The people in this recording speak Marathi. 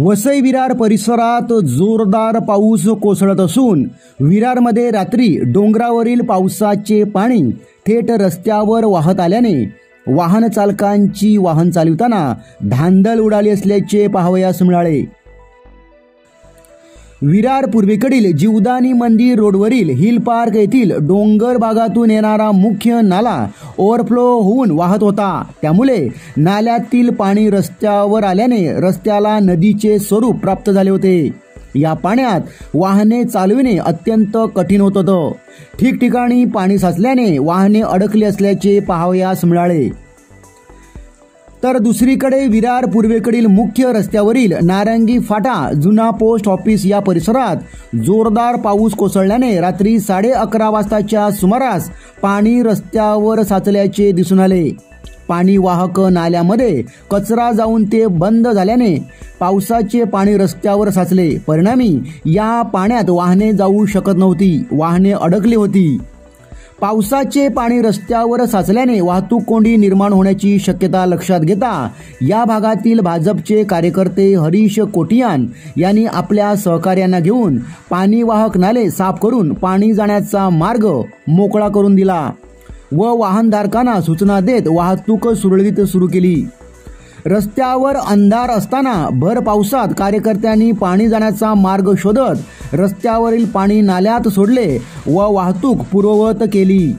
वसई विरार परिसरात जोरदार पाऊस कोसळत असून विरारमध्ये रात्री डोंगरावरील पावसाचे पाणी थेट रस्त्यावर वाहत आल्याने वाहन चालकांची वाहन चालवताना धांदल उडाली असल्याचे पाहावयास मिळाले। विरार पूर्वेकडील जीवदानी मंदिर रोडवरील हिल पार्क येथील डोंगर भागातून येणारा मुख्य नाला ओव्हरफ्लो होऊन वाहत होता। त्यामुळे नाल्यातील पाणी रस्त्यावर आल्याने रस्त्याला नदीचे स्वरूप प्राप्त झाले होते। या पाण्यात वाहने चालविणे अत्यंत कठीण होत होतं। ठिकठिकाणी पाणी साचल्याने वाहने अडकली असल्याचे पाहावयास मिळाले। तर दुसरीकडे विरार पूर्वेकडील मुख्य रस्त्यावरील नारंगी फाटा जुना पोस्ट ऑफिस या परिसरात जोरदार पाऊस कोसळल्याने रात्री 11:30 वाजताच्या सुमारास पाणी रस्त्यावर साचल्याचे दिसून आले। पाणी वाहक नाल्यामध्ये कचरा जाऊन ते बंद झाल्याने पावसाचे पाणी रस्त्यावर साचले। परिणामी या पाण्यात वाहने जाऊ शकत नव्हती, वाहने अडकली होती। पावसाचे पाणी रस्त्यावर साचल्याने वाहतूक कोंडी निर्माण होण्याची शक्यता लक्षात घेता या भागातील भाजपचे कार्यकर्ते हरीश कोटियान यांनी आपल्या सहकार्यांना घेऊन पाणी वाहक नाले साफ करून पाणी जाण्याचा मार्ग मोकळा करून दिला व वाहनधारकांना सूचना देत वाहतूक सुरळीत सुरू केली। रस्त्यावर अंधार असताना भर पावसात कार्यकर्त्यांनी पाणी जाण्याचा मार्ग शोधत रस्त्यावरील पाणी नाल्यात सोडले व वाहतूक पूर्ववत केली।